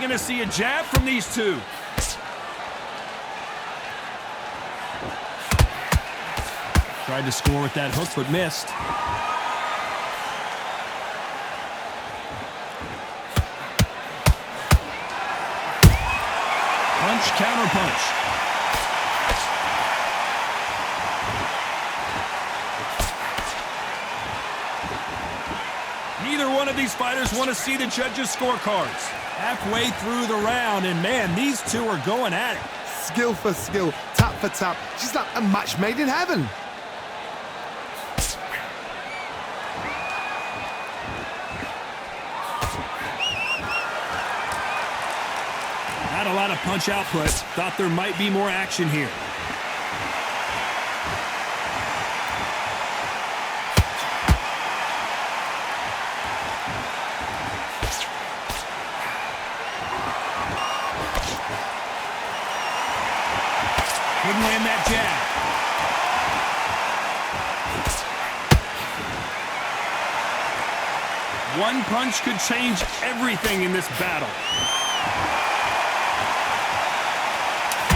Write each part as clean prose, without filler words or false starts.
going to see a jab from these two. Tried to score with that hook, but missed. Punch, counter punch. Neither one of these fighters want to see the judges' scorecards. Halfway through the round, and man, these two are going at it. Skill for skill, tap for tap. Just like a match made in heaven. Not a lot of punch output. Thought there might be more action here. Couldn't land that jab. One punch could change everything in this battle.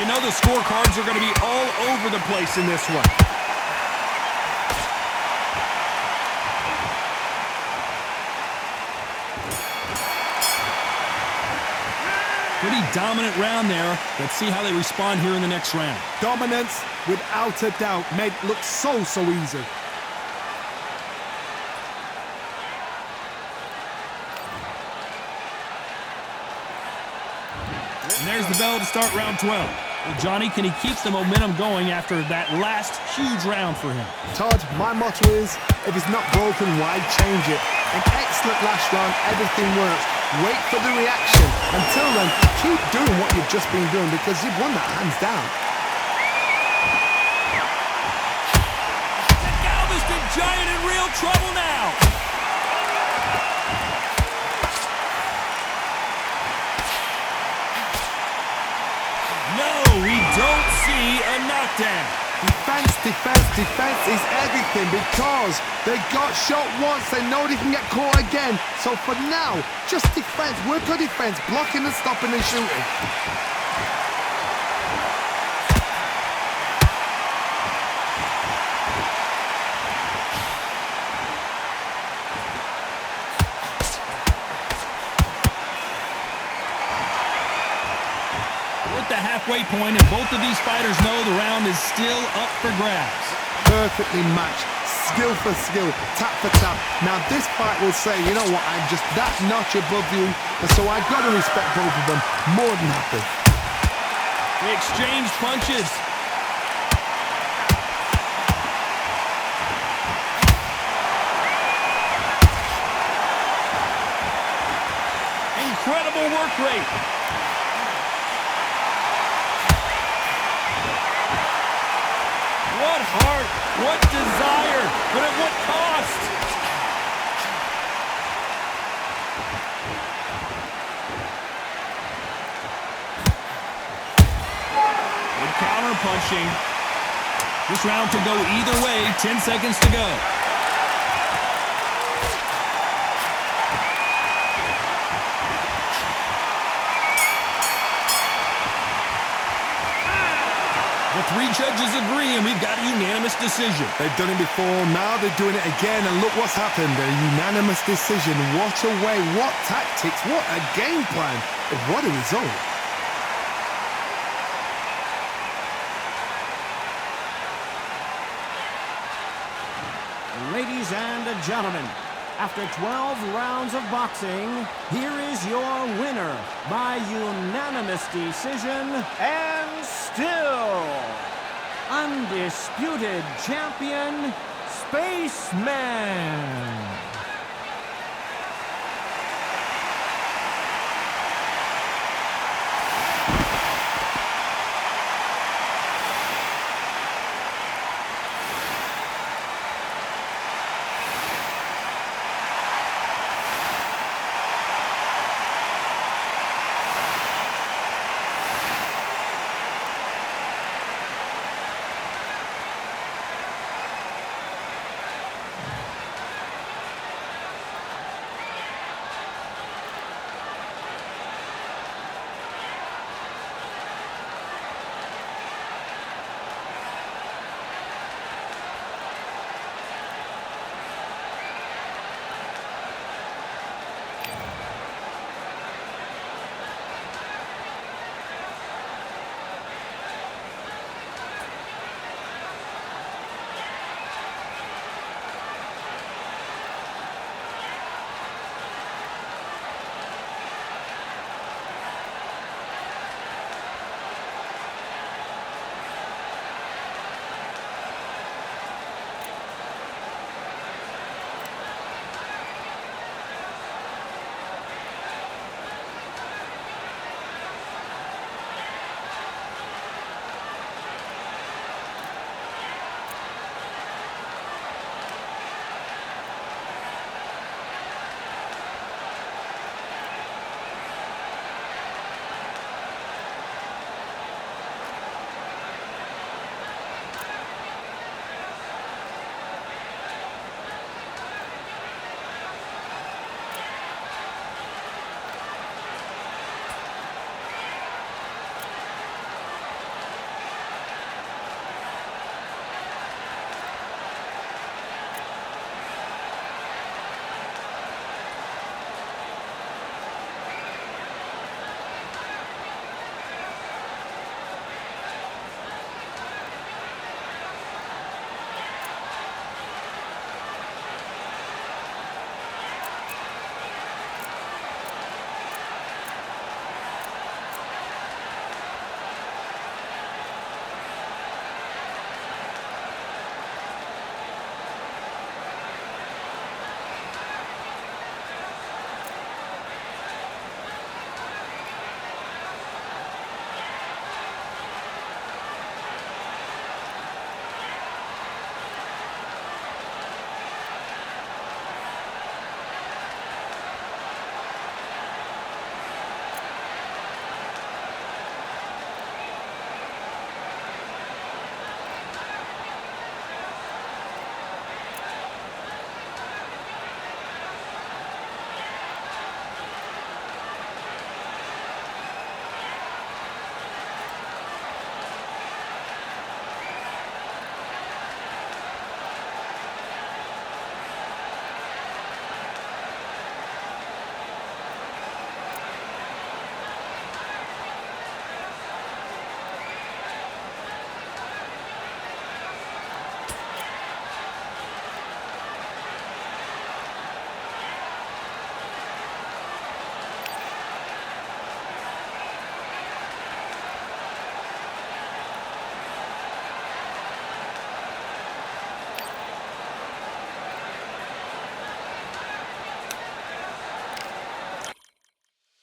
You know the scorecards are going to be all over the place in this one. Pretty dominant round there. Let's see how they respond here in the next round. Dominance, without a doubt, made it look so easy. And there's the bell to start round 12. Well, Johnny, can he keep the momentum going after that last huge round for him? Todd, my motto is, if it's not broken, why change it? An excellent last round, everything works. Wait for the reaction. Until then, keep doing what you've just been doing because you've won that hands down. The Galveston Giant in real trouble now. No, we don't see a knockdown. Defense, defense, defense is everything because they got shot once. They know they can get caught again. So for now, just defense, work on defense, blocking and stopping and shooting. The halfway point, and both of these fighters know the round is still up for grabs. Perfectly matched, skill for skill, tap for tap. Now this fight will say, you know what, I'm just that notch above you, and so I've got to respect both of them more than happy. They exchange punches. Incredible work rate. What heart, what desire, but at what cost? Good counter punching. This round could go either way, 10 seconds to go. The three judges agree, and we've got a unanimous decision. They've done it before, now they're doing it again, and look what's happened. A unanimous decision. What a way, what tactics, what a game plan, and what a result. Ladies and gentlemen, after 12 rounds of boxing, here is your winner by unanimous decision and still undisputed champion, Spaceman.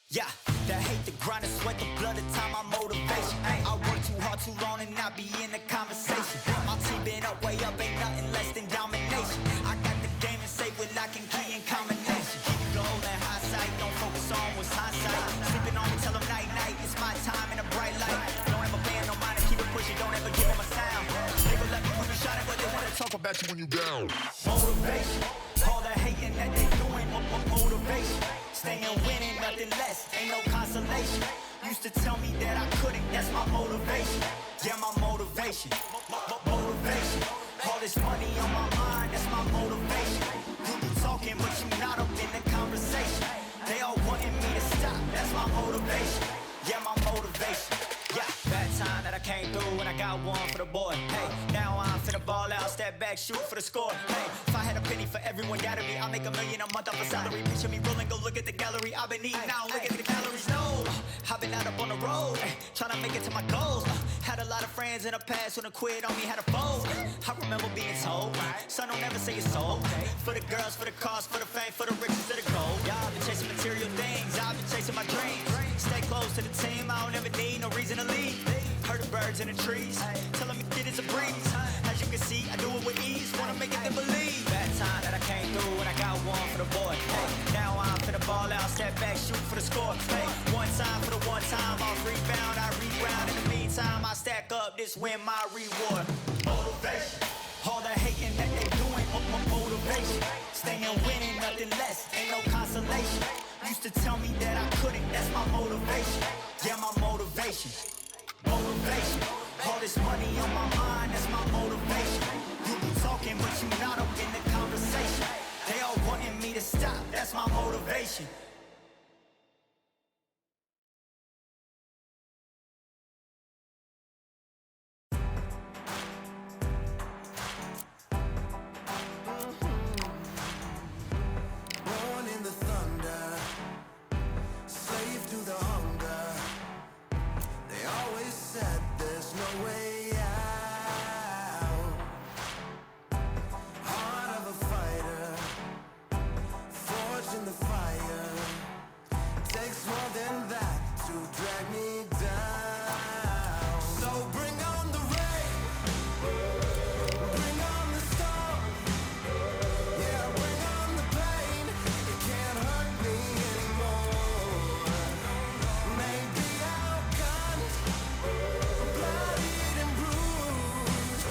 Yeah, the hate, the grind, the sweat, the blood, the time, my motivation. Ay, I work too hard, too long, and not be in the conversation. My team been up, way up, ain't nothing less than domination. I got the game and say with lock and key and combination. Keep it gold and high sight, don't focus on what's hindsight. Sleeping on me, tell them night, night, it's my time in a bright light. Don't ever band, no mind, keep it pushing, don't ever give them a sound. They gon' let me when you shot it, but they wanna talk about you when you down. Motivation, all the hating that they doing, motivation. Staying winning, nothing less, ain't no consolation. Used to tell me that I couldn't, that's my motivation. Yeah, my motivation, motivation. All this money on my mind, that's my motivation. You be talking, but you not up in the conversation. They all wanting me to stop, that's my motivation. Yeah, my motivation. Yeah, bad time that I came through and I got one for the boy. Hey, now I'm finna ball out, step back, shoot for the score. Hey, if I had a penny for everyone, gotta be, I'll make $1 million a month off a salary. Picture me rolling, go look at the gallery. I've been eating now, look at the calories. No, I've been out up on the road, trying to make it to my goals. Had a lot of friends in the past who done quit on me, had a fold. I remember being told, son, don't ever say it's sold. For the girls, for the cars, for the fame, for the riches, for the gold. Yeah, I've been chasing material things, I've been chasing my dreams. Stay close to the team, I don't ever need no reason to leave. Heard the birds in the trees, telling me shit is a breeze. As you can see, I do it with ease, wanna make it then believe. Bad time that I came through and I got one for the boy. Hey, now I'm finna ball out, step back, shoot for the score. Hey, one time for the one time, I'll rebound, I reground. In the meantime, I stack up, this win my reward. Motivation, all the hating that they doing, motivation. Staying winning, nothing less, ain't no consolation. Used to tell me that I couldn't, that's my motivation. Yeah, my motivation, motivation. All this money on my mind, that's my motivation. You be talking, but you not up in the conversation. They all wanting me to stop, that's my motivation. Born in the thunder, slave to the hunger. They always said there's no way out. Heart of a fighter, forged in the fire. Takes more than that to drag me down. So bring on the rain, bring on the storm. Yeah, bring on the pain. It can't hurt me anymore. Maybe outgunned, bloodied and bruised,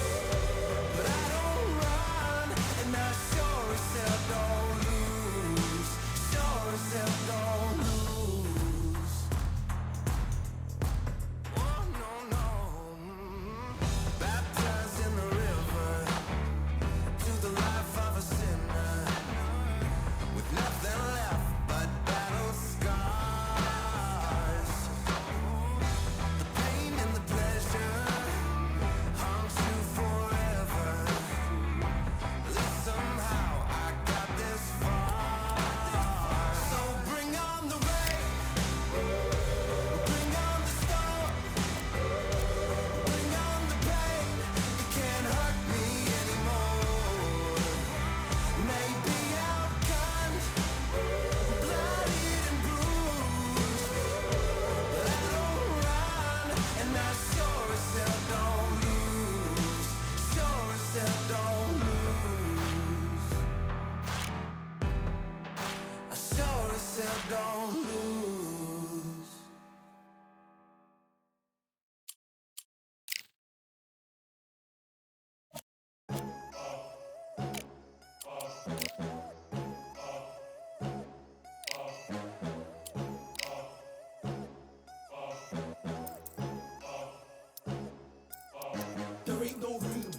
but I don't run, and I sure as hell don't lose. Sure as hell don't lose. Oh no no. Baptized in the river, to the life of a sinner, with nothing left but battle scars. The pain and the pleasure haunt you forever. At least somehow I got this far. So bring on the rain, bring on the storm, bring on the pain. It can't hurt me anymore. Maybe outgunned, bloodied and bruised, but I don't run, and I sure as hell don't lose. Sure as hell don't lose. I sure as hell don't lose. There ain't no room.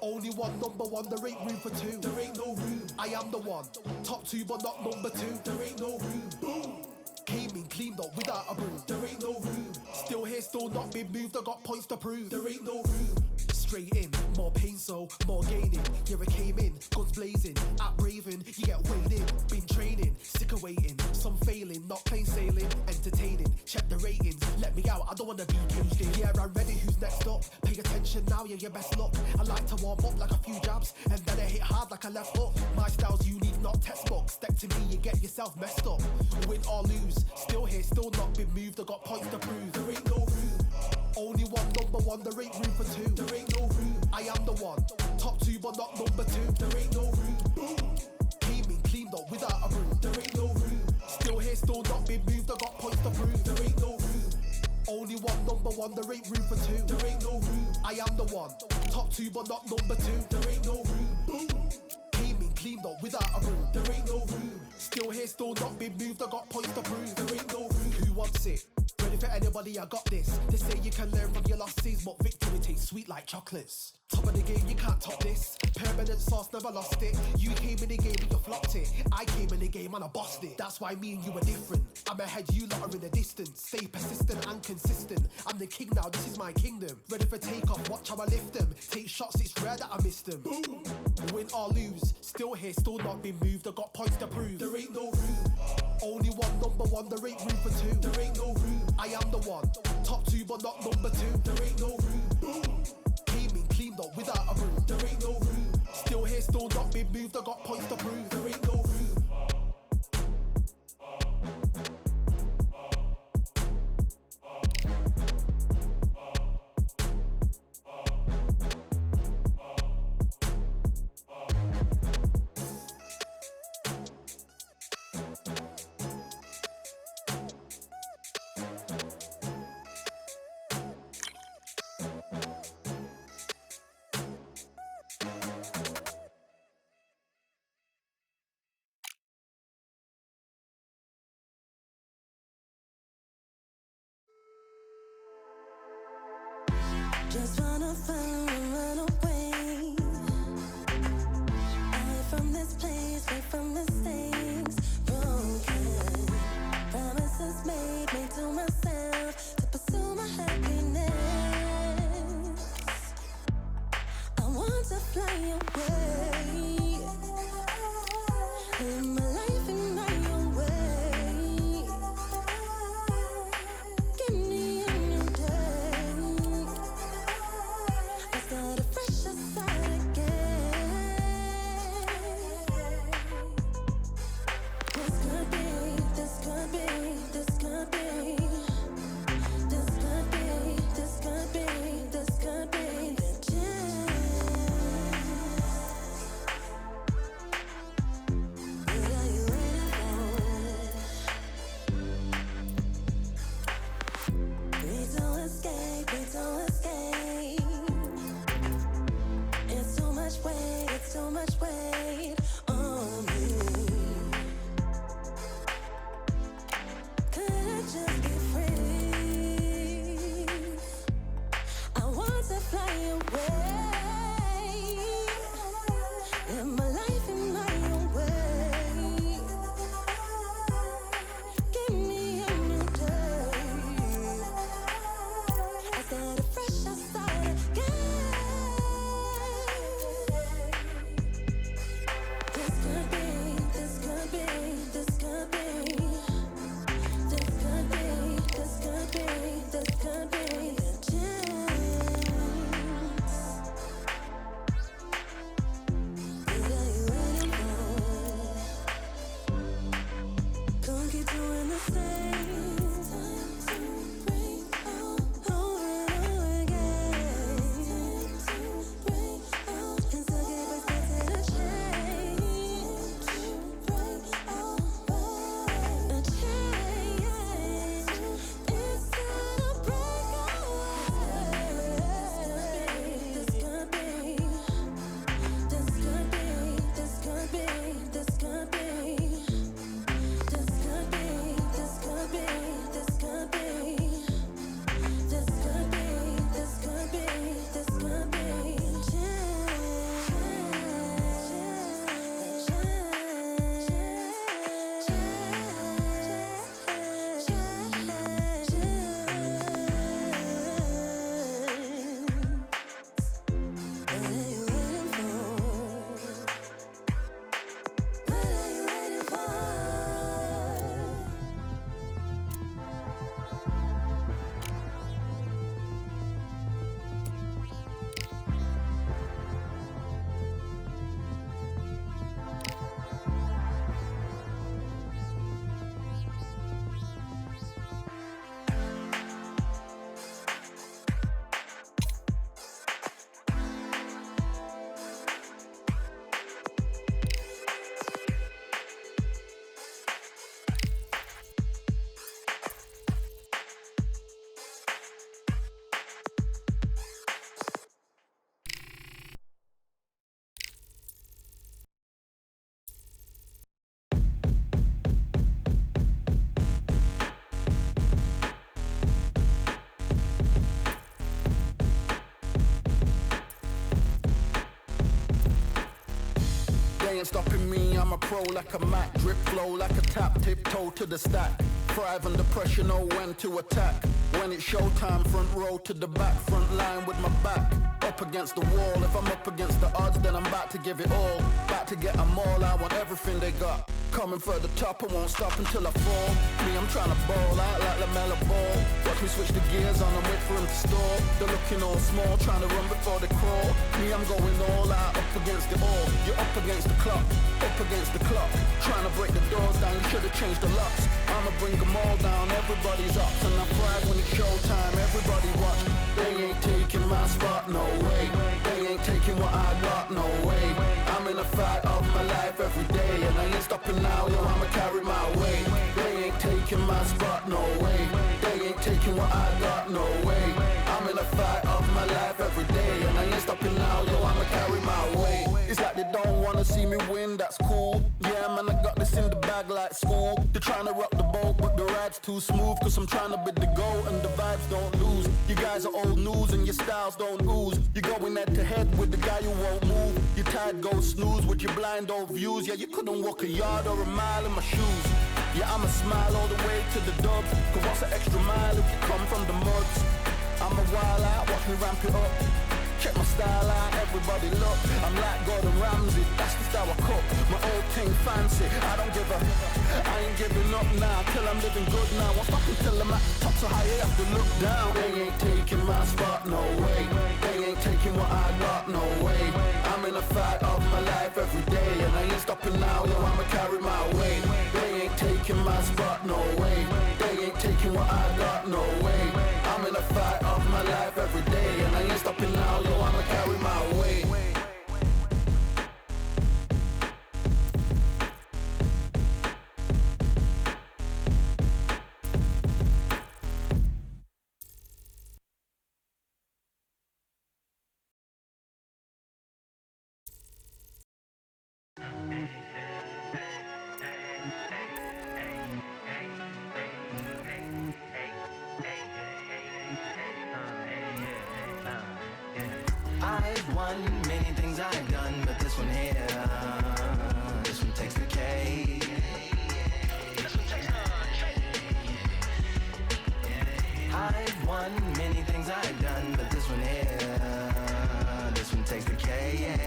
Only one number one, there ain't room for two. There ain't no room. I am the one. Top two, but not number two. There ain't no room. Boom. Came in cleaned up without a broom. There ain't no room. Still here, still not been moved. I got points to prove. There ain't no room. Straight in, more pain, so more gaining. Yeah, I came in, guns blazing, at braving, you get weighed in. Been training, sick of waiting, some failing, not plain sailing, entertaining. Check the ratings, let me out, I don't wanna be caged in. Yeah, I'm ready, who's next up? Pay attention. position now, yeah, your best luck. I like to warm up like a few jabs, and then I hit hard like a left hook. My style's unique, not textbook. Step to me, you get yourself messed up. Win or lose, still here, still not been moved. I got points to prove. There ain't no room. Only one, number one, there ain't room for two. There ain't no room. I am the one. Top two, but not number two. There ain't no room. Boom. Came in, cleaned up without a broom. There ain't no room. Still here, still not been moved. I got points to prove. There ain't no room. Only one, number one, there ain't room for two. There ain't no room. I am the one. Top two, but not number two. There ain't no room. Boom. Came in, cleaned up without a broom. There ain't no room. Still here, still not been moved. I got points to prove. There ain't no room. Who wants it? Ready for anybody, I got this. They say you can learn from your losses, but victory tastes sweet like chocolates. Top of the game, you can't top this. Permanent sauce, never lost it. You came in the game and you flopped it. I came in the game and I bossed it. That's why me and you are different. I'm ahead, you lot are in the distance. Stay persistent and consistent. I'm the king now, this is my kingdom. Ready for takeoff, watch how I lift them. Take shots, it's rare that I miss them. Boom. Win or lose, still here, still not been moved. I got points to prove. There ain't no room. Only one, number one, there ain't room for two. There ain't no room. I am the one. Top two, but not number two. There ain't no room. Boom. Came in, cleaned up without a broom. There ain't no room. Still here, still not been moved. I got points to prove. There ain't no room. Just wanna find and run away. Away from this place, away from mistakes. Broken promises made to myself to pursue my happiness. I want to fly away. Live my life in my own way. Give me a new day. Start a fresh start again. This could be, this could be, this could be. This could be, this could be, this could be the chance. They ain't stopping me, I'm a pro like a Mac. Drip flow like a tap, tiptoe to the stack. Thrive under pressure, know when to attack. When it's showtime, front row to the back. Front line with my back up against the wall. If I'm up against the odds, then I'm about to give it all. About to get them all, I want everything they got. Coming for the top, I won't stop until I fall. Me, I'm trying to ball out like LaMelo Ball. Watch me switch the gears on and wait for him to stall. They're looking all small, trying to run before they crawl. Me, I'm going all out, up against it all. You're up against the clock, up against the clock. Trying to break the doors down, you should've changed the locks. I'ma bring them all down, everybody's up. And I pride when it's showtime, everybody watch. They ain't taking my spot, no way. They ain't taking what I got, no way. I'm in a fight of my life every day, and I ain't stopping now, yo, I'ma carry my weight. They ain't taking my spot, no way. They ain't taking what I got, no way. I'm in a fight of my life every day, and I ain't stopping now, yo, I'ma carry my weight. It's like they don't wanna see me win, that's cool. Yeah, man, I got this in the bag like school. They're trying to rock the boat, but the ride's too smooth. Cause I'm trying to bid the goal, and the vibes don't lose. You guys are old news, and your styles don't ooze. You're going head to head with the guy who won't move. Your tide goes snooze with your blind old views. Yeah, you couldn't walk a yard or a mile in my shoes. Yeah, I'ma smile all the way to the dubs. Cause what's an extra mile if you come from the muds? I'm a wild out, watch me ramp it up. Check my style out, everybody look. I'm like Gordon Ramsay, that's the style I cook. My old thing fancy, I don't give a. I ain't giving up now, till I'm living good now. Won't stop until I'm at the top, so high you have to look down. They ain't taking my spot, no way. They ain't taking what I got, no way. I'm in a fight of my life every day, and I ain't stopping now, yo, I'ma carry my weight. They ain't taking my spot, no way. They ain't taking what I got, no way. I'm in a fight of my life every day, and I ain't stopping now, yo, I'ma carry my weight. I've won many things I've done, but this one here, this one takes the cake. I've won many things I've done, but this one here, this one takes the cake.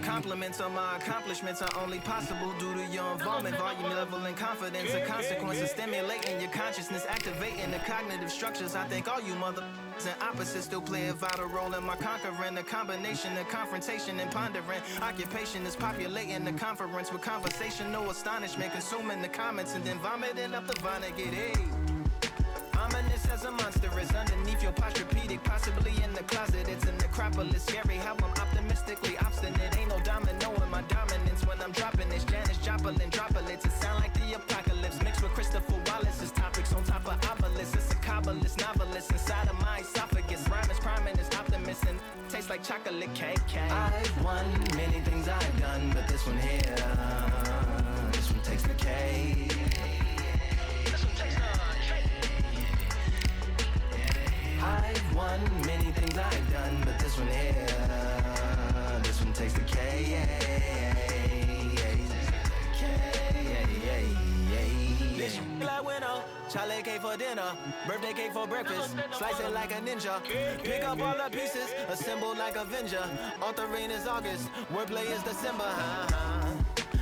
Compliments on my accomplishments are only possible due to your involvement, volume, level, and confidence. A consequence of stimulating your consciousness, activating the cognitive structures. I think all you mother and opposites still play a vital role in my conquering. The combination of confrontation and pondering. Occupation is populating the conference with conversational astonishment, consuming the comments and then vomiting up the Vonnegut. Hey. Ominous as a monstrous underneath your posturepedic, possibly in the closet. It's a necropolis, scary how I'm optimistically obstinate. Ain't no domino in my dominance when I'm dropping this. Janis Joplin droplets. It sound like the apocalypse mixed with Christopher Wallace's topics on top of obelisks. It's a kabbalist novelist inside of my esophagus. Rhyme is priming is optimist and tastes like chocolate cake. I've won many things I've done, but this one here, this one takes the cake. I've won many things I've done, but this one here, this one takes the cake. Like winner, chocolate cake for dinner, birthday cake for breakfast, slice it like a ninja, pick up all the pieces, assemble like Avenger. Authoring is August, wordplay is December.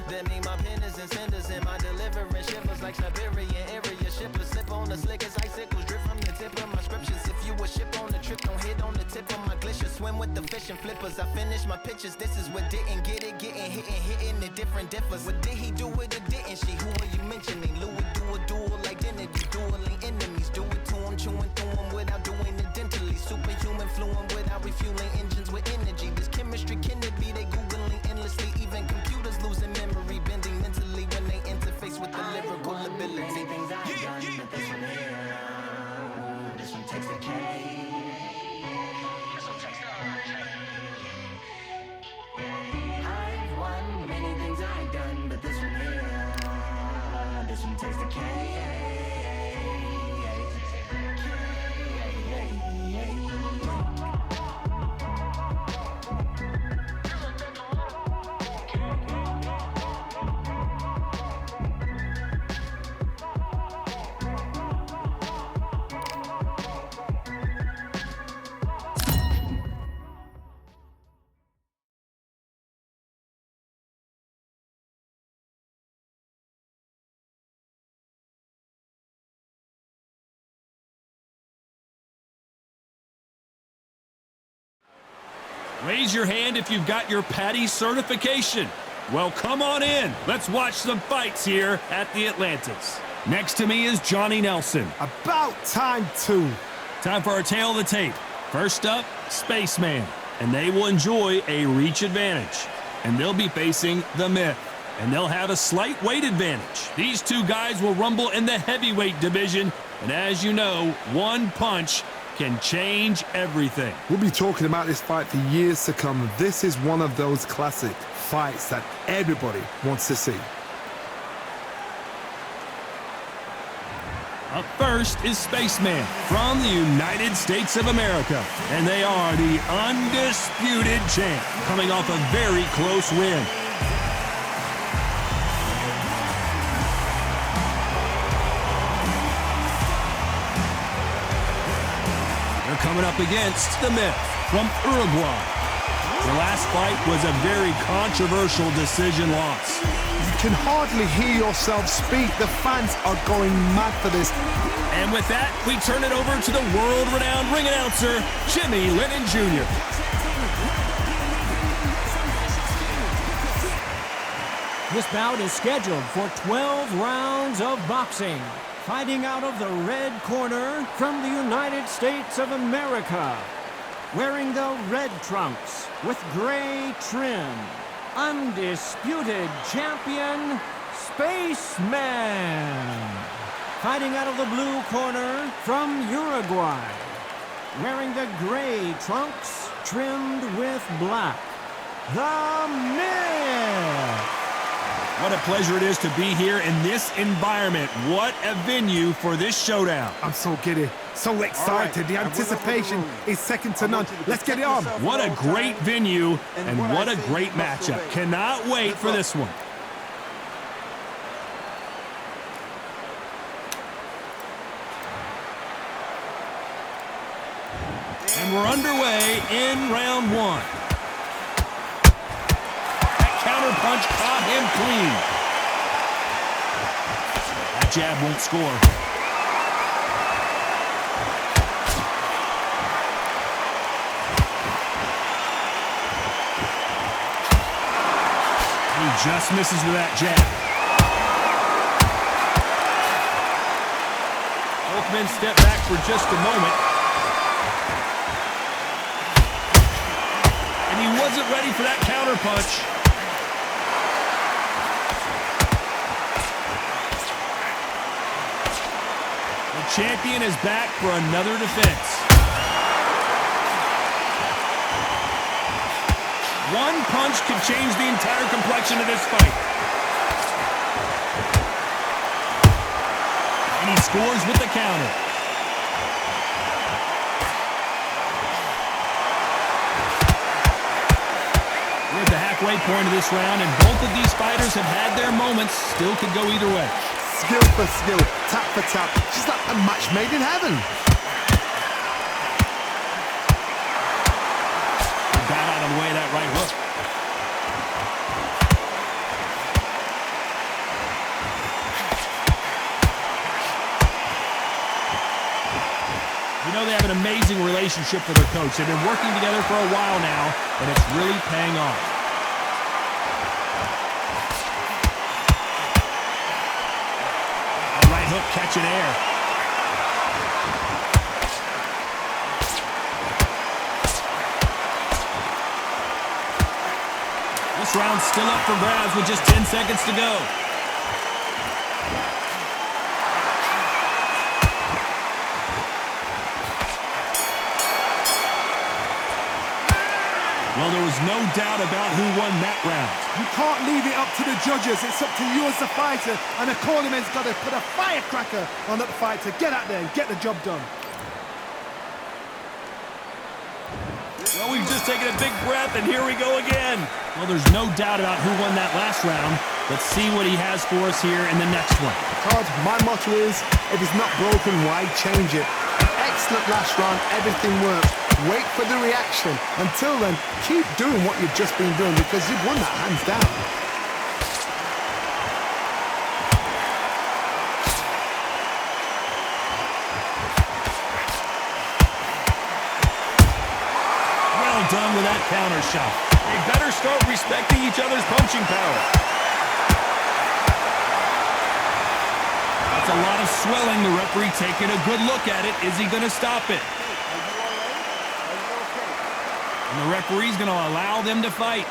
That mean my pen is in cinders and my deliverance shivers like Siberian area. Shippers slip on the slick as icicles, drip from the tip of my scriptures. If you a ship on the trip, don't hit on the tip of my glacier. Swim with the fish and flippers. I finish my pictures. This is what didn't get it, getting hitting the different differs. What did he do with it? Didn't she? Who are you mentioning? Lou would do a dual identity, dueling enemies. Do it to him, chewing through him without doing it dentally. Superhuman, fluent without refueling engines with energy. This chemistry can it be? They googling endlessly. Even computers losing memory, bending mentally when they interface with the lyrical ability. Things I've done, but this one here, this one takes the cake. I've won many things I've done, but this one here, this one takes the cake. Raise your hand if you've got your Patty certification. Well, come on in. Let's watch some fights here at the Atlantis. Next to me is Johnny Nelson. About time too. Time for our tail of the tape. First up, Spaceman. And they will enjoy a reach advantage. And they'll be facing the Myth. And they'll have a slight weight advantage. These two guys will rumble in the heavyweight division. And as you know, one punch can change everything. We'll be talking about this fight for years to come. This is one of those classic fights that everybody wants to see. Up first is Spaceman from the United States of America. And they are the Undisputed champ, coming off a very close win. They're coming up against the Myth from Uruguay. The last fight was a very controversial decision loss. You can hardly hear yourself speak. The fans are going mad for this. And with that, we turn it over to the world-renowned ring announcer, Jimmy Lennon Jr. This bout is scheduled for 12 rounds of boxing. Fighting out of the red corner from the United States of America. Wearing the red trunks with gray trim. Undisputed champion, Spaceman. Fighting out of the blue corner from Uruguay. Wearing the gray trunks trimmed with black. The Myth. What a pleasure it is to be here in this environment. What a venue for this showdown. I'm so giddy, so excited. The anticipation is second to none. Let's get it on. What a great venue and what a great matchup. Cannot wait for this one. And we're underway in round one. Counter punch caught him clean. That jab won't score. He just misses with that jab. Both men step back for just a moment. And he wasn't ready for that counter punch. Champion is back for another defense. One punch could change the entire complexion of this fight. And he scores with the counter. We're at the halfway point of this round, and both of these fighters have had their moments. Still could go either way. Skill for skill, tap for tap. She's like a match made in heaven. Got out of the way of that right hook. You know, they have an amazing relationship with their coach. They've been working together for a while now, and it's really paying off. Hook catching air. This round's still up for grabs with just 10 seconds to go. Well, there was no doubt about who won that round. You can't leave it up to the judges. It's up to you as the fighter. And the cornerman's got to put a firecracker on that fighter. Get out there and get the job done. Well, we've just taken a big breath, and here we go again. Well, there's no doubt about who won that last round. Let's see what he has for us here in the next one. Todd, my motto is, if it's not broken, why change it? Excellent last round. Everything worked. Wait for the reaction. Until then, keep doing what you've just been doing because you've won that hands down. Well, Well done with that counter shot. They better start respecting each other's punching power. That's a lot of swelling. The referee taking a good look at it. Is he going to stop it? And the referee's going to allow them to fight.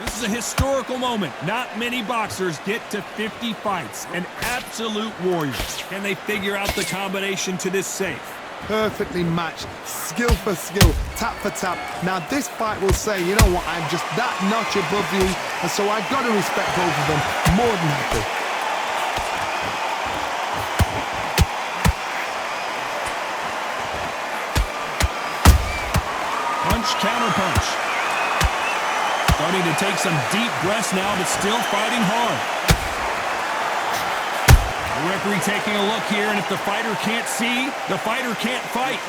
This is a historical moment. Not many boxers get to 50 fights. An absolute warrior. Can they figure out the combination to this safe? Perfectly matched, skill for skill, tap for tap. Now this fight will say, you know what, I'm just that notch above you, and so I've got to respect both of them. More than happy. Punch, counter punch. Starting to take some deep breaths now, but still fighting hard. The referee taking a look here, and if the fighter can't see, the fighter can't fight.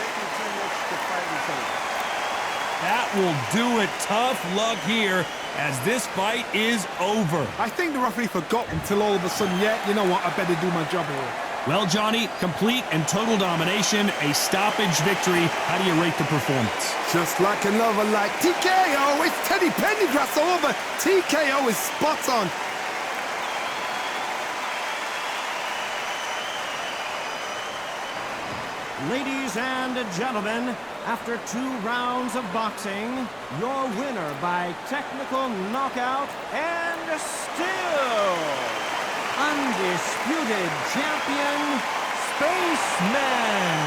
That will do it. Tough luck here, as this fight is over. I think the referee forgot until all of a sudden, yeah, you know what, I better do my job here. Well, Johnny, complete and total domination, a stoppage victory. How do you rate the performance? Just like another, like TKO, it's Teddy Pendergrass all over. TKO is spot on. Ladies and gentlemen, after 2 rounds of boxing, your winner by technical knockout and still undisputed champion, Spaceman.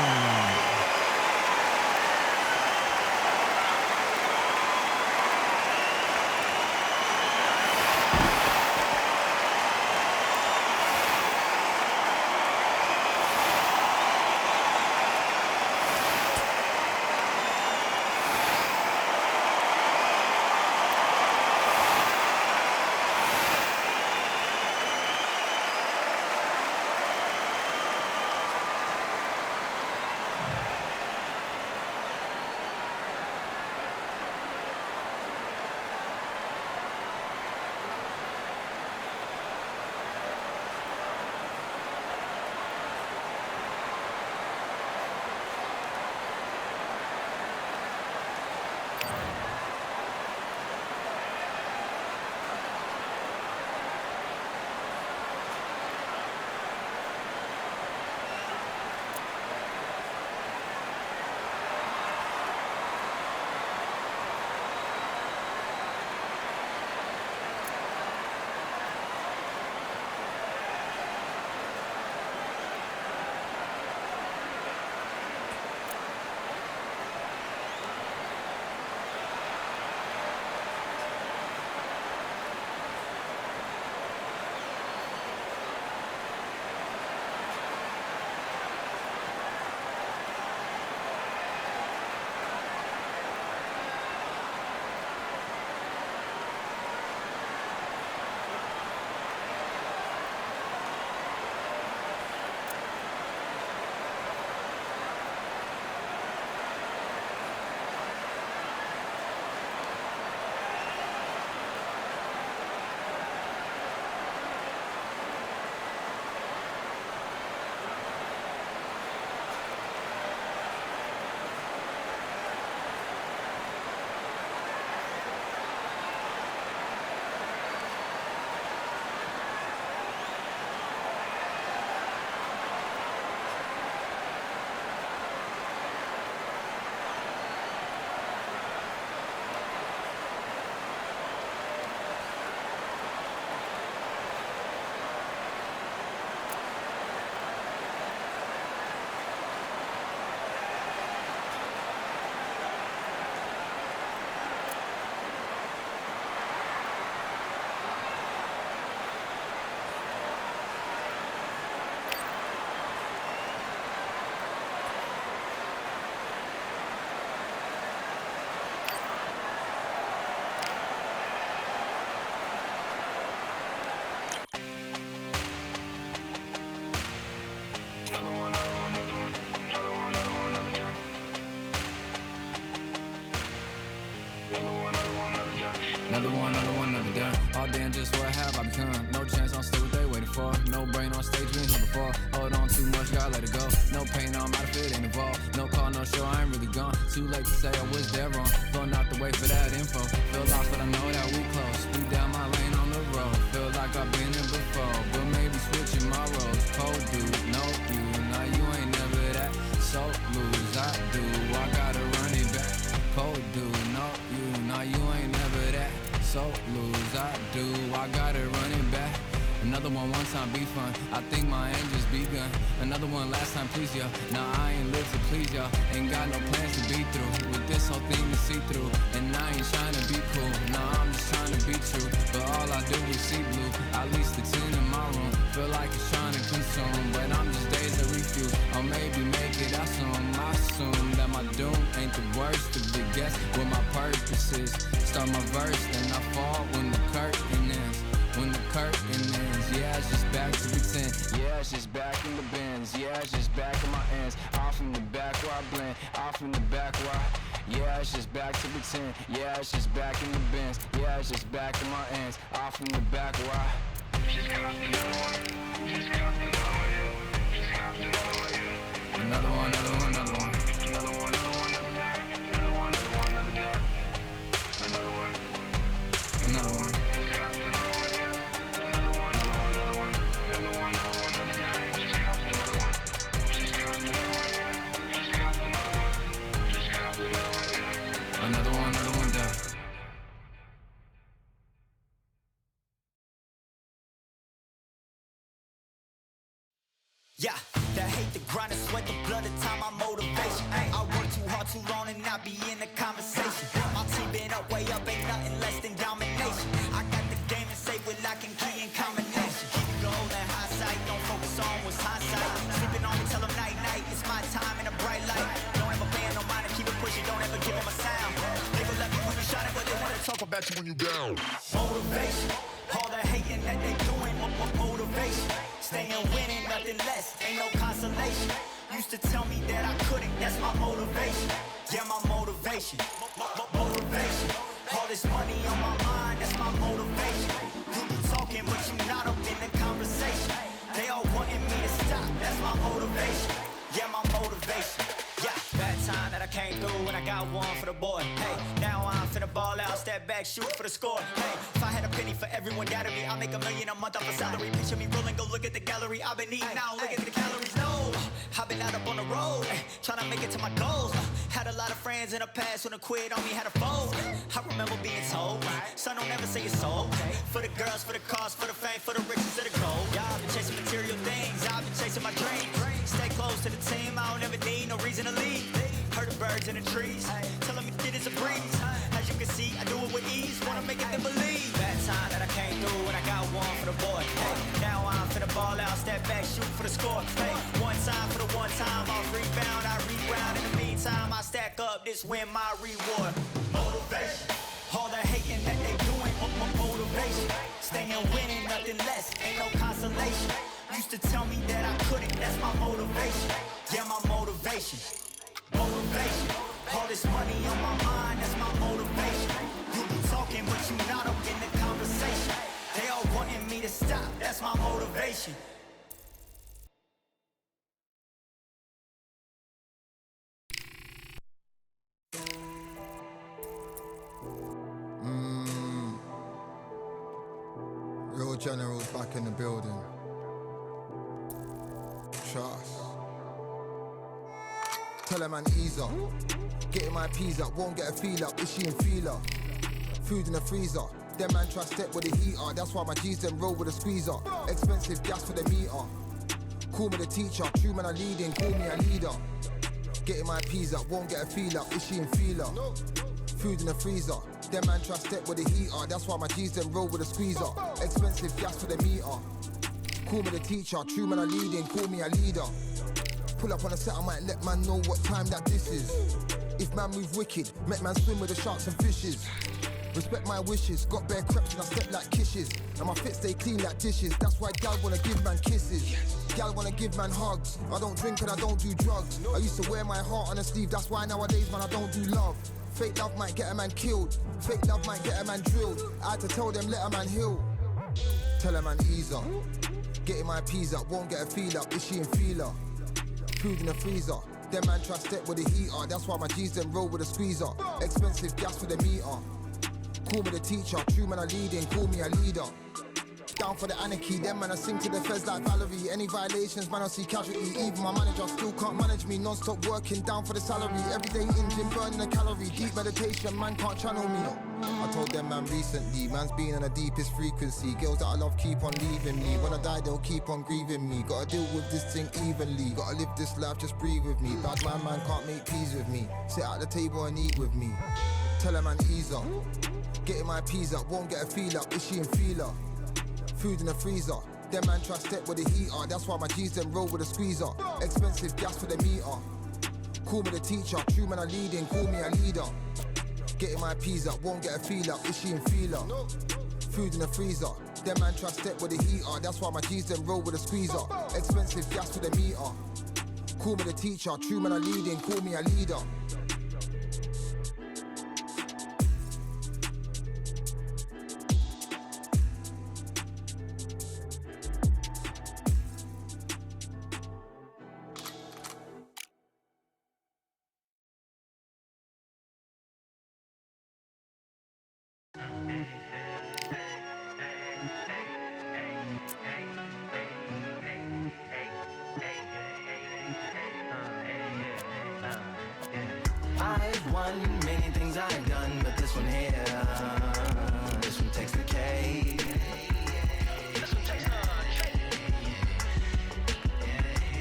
Another one, another gun. All day and just what have I become? No chance, I'm still what they waiting for. before. No brain on stage, been here before. Hold on too much, gotta let it go. No pain, I'm out of it, ain't involved. No call, no show, I ain't really gone. Too late to say I was there wrong. Going out the way for that info. Feel lost, but I know that we close. We down my lane on the road. Feel like I've been here before, but maybe switching my roles. Cold dude, no you, now you ain't never that. So lose, I do, I gotta run it back. Cold dude, no you, now you ain't never that. So lose, I do, I gotta run it back. Another one time be fun, I think my end just begun. Another one last time please ya. Nah, I ain't live to please ya. Ain't got no plans to be through with this whole thing to see through. And I ain't trying to be cool, nah, I'm just trying to be true. But all I do is see blue, at least the 10 in my room. Feel like it's trying to consume, but I'm just days to refuse. Or maybe make it, I assume that my doom ain't the worst of the guess what my purpose is. Start my verse, then I fall when the curtain ends. When the curtain ends, yeah, it's just back to pretend. Yeah, it's just back in the bins. Yeah, it's just back in my ends. Off in the back where I blend. Off in the back where I... Yeah, it's just back to pretend. Yeah, it's just back in the bins. Yeah, it's just back in my ends. Off in the back where I... Another one, another one, another one. Another one, another one, another one. Another one. Another one. Another one down. Yeah, that hate, the grind, the sweat, the blood, the time, my motivation. Ay, I work too hard, too long, and not be in the conversation. My team been up, way up, ain't nothing less than domination. I got the game and say with lock and key in combination. Keep it goal and high sight, don't focus on what's hindsight. Sleeping on me, tell them night, night, it's my time in a bright light. Don't ever band, no mind, keep it pushing, don't ever give them a sound. They will let me when you shining, but they wanna talk about you when you down. Motivation, all the hating that they doing, motivation. Staying winning, nothing less, ain't no consolation. Used to tell me that I couldn't, that's my motivation. Yeah, my motivation, motivation. All this money on my mind, that's my motivation. You be talking, but you not up in the conversation. They all wanting me to stop, that's my motivation. Yeah, my motivation. Yeah, bad time that I came through and I got one for the boy. Hey, now I'm finna ball out, step back, shoot for the score. Hey, if I had a penny for everyone doubting me, I'll make $1 million a month off a salary. Picture me rolling, go look at the gallery. I've been eating now, look at the calories. No, I've been out up on the road, trying to make it to my goals. Had a lot of friends in the past when I quit on me, had a fold. I remember being told, son, don't ever say it's sold. For the girls, for the cars, for the fame, for the riches, for the gold. Yeah, I've been chasing material things, I've been chasing my dreams. Stay close to the team, I don't ever need no reason to leave. Heard the birds in the trees, telling me shit is a breeze. As you can see, I do it with ease, wanna make it them believe. Bad time that I came through and I got one for the boy. Hey, now I'm finna ball out, step back, shoot for the score. Hey, one time for the one time, I'll rebound, I reground. In the meantime, I stack up, this win my reward. Motivation, all the hating that they doing, motivation. Staying winning, nothing less, ain't no consolation. Used to tell me that I couldn't, that's my motivation. Yeah, my motivation, motivation. All this money on my mind, that's my motivation. You be talking, but you not up in the conversation. They all wanting me to stop, that's my motivation. Real generals back in the building. Trust. Tell a man ease up. Getting my peas up, won't get a feel up. Is she in feeler? Food in the freezer. Them man try step with the heater. That's why my G's them roll with a squeezer. Expensive gas for the meter. Call me the teacher. True man I leading, call me a leader. Getting my peas up, won't get a feel up. Is she in feeler? Food in the freezer. Them man try step with the heater. That's why my G's them roll with a squeezer. Expensive gas for the meter. Call me the teacher. True man I leading, call me a leader. Pull up on a set, I might let man know what time that this is. If man move wicked, make man swim with the sharks and fishes. Respect my wishes, got bare creps and I step like kisses. And my fit stay clean like dishes, that's why gal wanna give man kisses. Gal wanna give man hugs, I don't drink and I don't do drugs. I used to wear my heart on a sleeve, that's why nowadays man I don't do love. Fake love might get a man killed, fake love might get a man drilled. I had to tell them let a man heal. Tell a man ease up. Getting my peas up, won't get a feel up. Is she in feeler? Food in the freezer. Them man try step with the heater. That's why my G's them roll with a squeezer. Expensive gas for the meter. Call me the teacher. True man I leading. Call me a leader. Down for the anarchy. Them man I sing to the feds like Valerie. Any violations, man I see casualty. Even my manager still can't manage me. Non-stop working down for the salary. Everyday in gym burning a calorie. Deep meditation, man can't channel me. I told them man recently, man's been on the deepest frequency. Girls that I love keep on leaving me. When I die they'll keep on grieving me. Gotta deal with this thing evenly. Gotta live this life, just breathe with me. Bad man can't make peace with me. Sit at the table and eat with me. Tell a man ease up. Getting my peas up, won't get a feel up. Is she in feeler? Food in the freezer. Them man try step with the heater. That's why my G's them roll with a squeezer. Expensive gas for the meter. Call me the teacher. True man I leading. Call me a leader. Getting my peas up, won't get a feel up. Is she in feeler? Food in the freezer. Them man try step with the heater. That's why my G's them roll with a squeezer. Expensive gas for the meter. Call me the teacher. True man I leading. Call me a leader. I've won many things I've done, but this one here, this one takes the cake.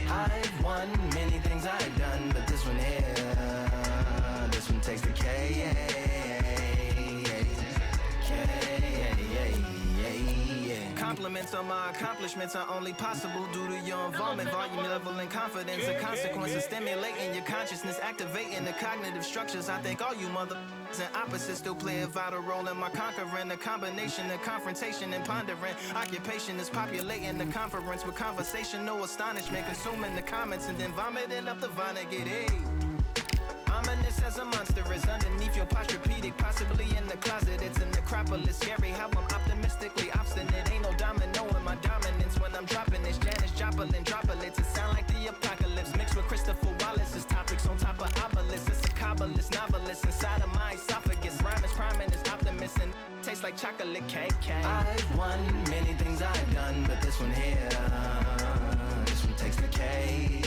I've won many things I've done, but this one here, this one takes the cake. Compliments on my accomplishments are only possible due to your involvement, volume, level, and confidence. The consequences stimulating your consciousness, activating the cognitive structures. I think all you mother and opposites still play a vital role in my conquering. The combination of confrontation and pondering. Occupation is populating the conference with conversational astonishment, consuming the comments and then vomiting up the vinegar. Hey. Ominous as a monster is underneath your posturepedic, possibly in the closet. It's an necropolis, scary how I'm optimistically obstinate. Ain't no domino in my dominance when I'm dropping this. Janis Joplin droplets, it sound like the apocalypse mixed with Christopher Wallace's topics on top of obelisks. It's a kabbalist novelist inside of my esophagus. Rhyme is priming is optimist and tastes like chocolate cake. I've won many things I've done, but this one here, this one takes the cake.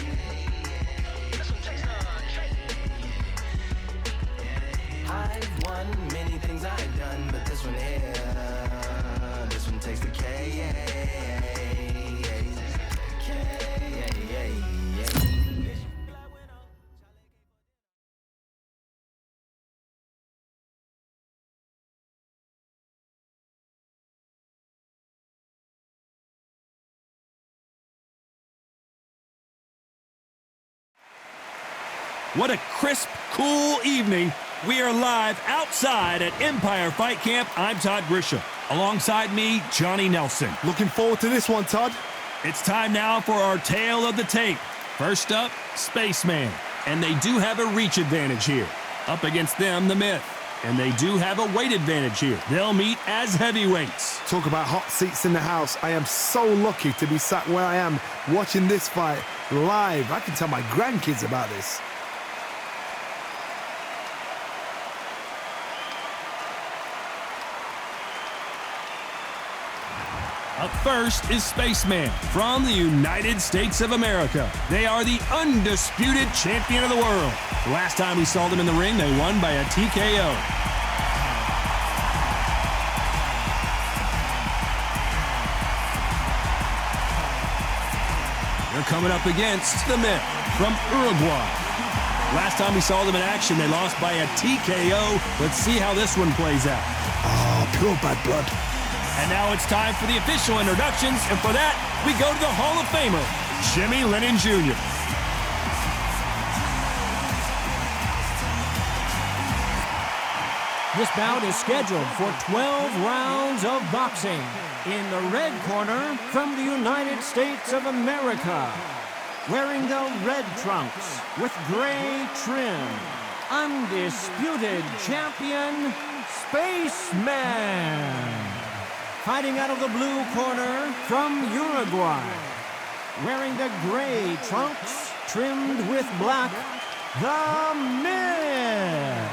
I've won many things I've done, but this one here, this one takes the K. What a crisp, cool evening. We are live outside at Empire Fight Camp. I'm Todd Grisham. Alongside me, Johnny Nelson. Looking forward to this one, Todd. It's time now for our tale of the tape. First up, Spaceman. And they do have a reach advantage here. Up against them, the Myth. And they do have a weight advantage here. They'll meet as heavyweights. Talk about hot seats in the house. I am so lucky to be sat where I am watching this fight live. I can tell my grandkids about this. Up first is Spaceman from the United States of America. They are the undisputed champion of the world. The last time we saw them in the ring, they won by a TKO. They're coming up against the Myth from Uruguay. Last time we saw them in action, they lost by a TKO. Let's see how this one plays out. Oh, pure bad blood. And now it's time for the official introductions, and for that, we go to the Hall of Famer, Jimmy Lennon Jr. This bout is scheduled for 12 rounds of boxing. In the red corner, from the United States of America, wearing the red trunks with gray trim, undisputed champion, Spaceman. Fighting out of the blue corner from Uruguay. Wearing the gray trunks trimmed with black, the Myth.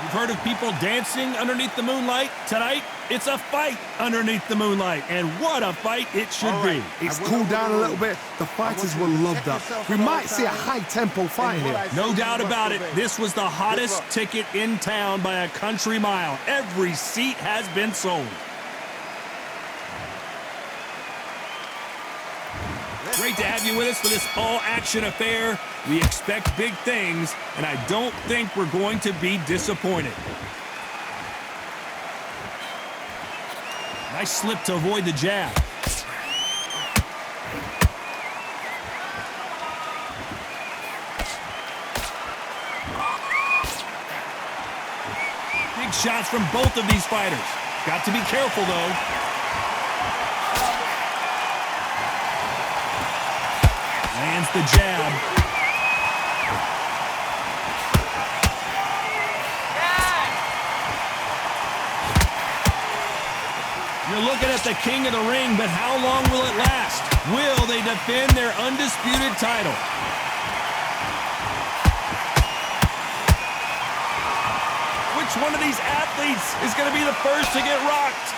You've heard of people dancing underneath the moonlight? Tonight, it's a fight underneath the moonlight. And what a fight it should be. It's cooled down a little bit. The fighters will love that. We might see a high-tempo fight here. No doubt about it. This was the hottest ticket in town by a country mile. Every seat has been sold. Great to have you with us for this all-action affair. We expect big things, and I don't think we're going to be disappointed. Nice slip to avoid the jab. Big shots from both of these fighters. Got to be careful, though. Lands the jab. You're looking at the king of the ring, but how long will it last? Will they defend their undisputed title? Which one of these athletes is going to be the first to get rocked?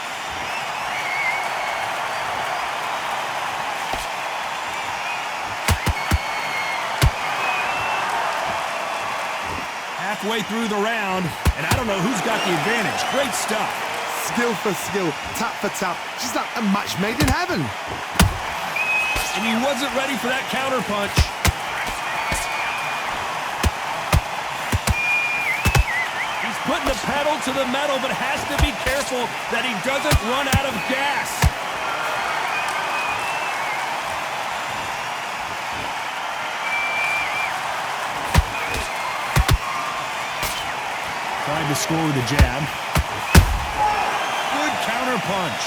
Halfway through the round, and I don't know who's got the advantage. Great stuff. Skill for skill, tap for tap. She's like a match made in heaven. And he wasn't ready for that counter punch. He's putting the pedal to the metal, but has to be careful that he doesn't run out of gas. Tried to score with a jab. Good counter punch.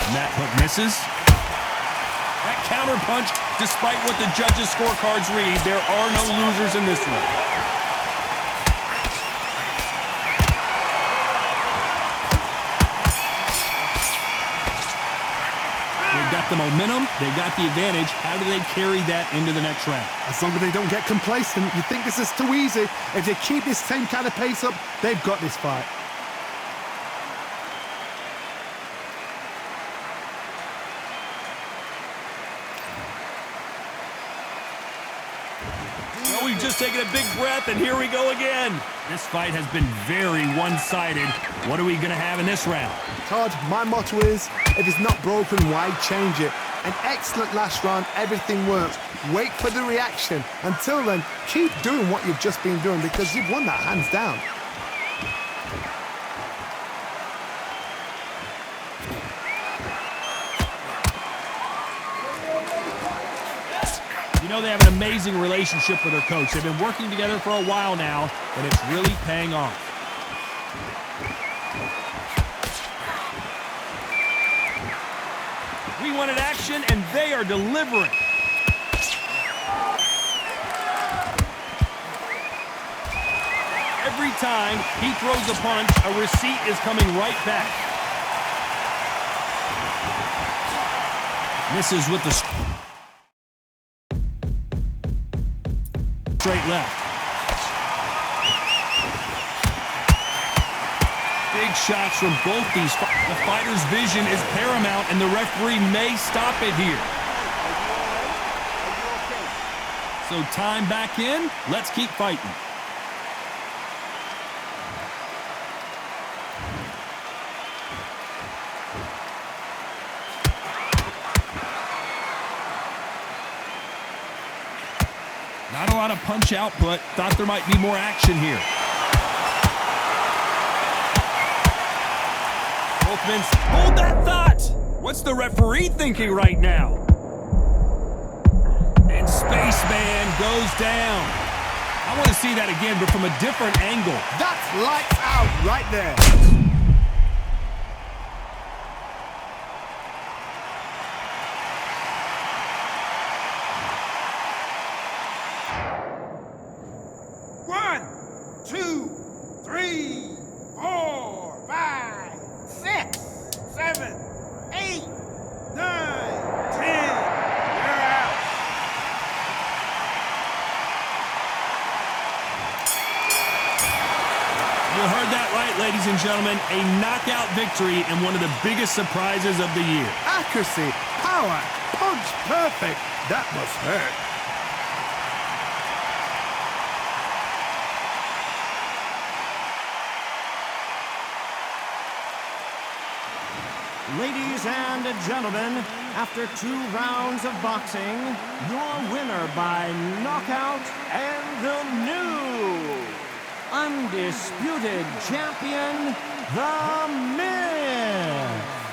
And that hook misses. That counter punch, despite what the judges' scorecards read, there are no losers in this one. They've got the momentum, they got the advantage. How do they carry that into the next round? As long as they don't get complacent, you think this is too easy. If they keep this same kind of pace up, they've got this fight. Well, we've just taken a big breath, and here we go again. This fight has been very one-sided. What are we going to have in this round? Todd, my motto is, if it's not broken, why change it? An excellent last round, everything works. Wait for the reaction. Until then, keep doing what you've just been doing because you've won that hands down. You know they have an amazing relationship with their coach. They've been working together for a while now, and it's really paying off. We wanted action, and they are delivering. Every time he throws a punch, a receipt is coming right back. Misses with the straight left. Big shots from both these. The fighter's vision is paramount, and the referee may stop it here. So time back in. Let's keep fighting. Not a lot of punch output. Thought there might be more action here. Both men, hold that thought! What's the referee thinking right now? And Spaceman goes down. I want to see that again, but from a different angle. That's lights out right there. One, two, three. You heard that right, ladies and gentlemen. A knockout victory and one of the biggest surprises of the year. Accuracy, power, punch perfect. That must hurt. Ladies and gentlemen, after 2 rounds of boxing, your winner by knockout and the new undisputed champion, The Myth.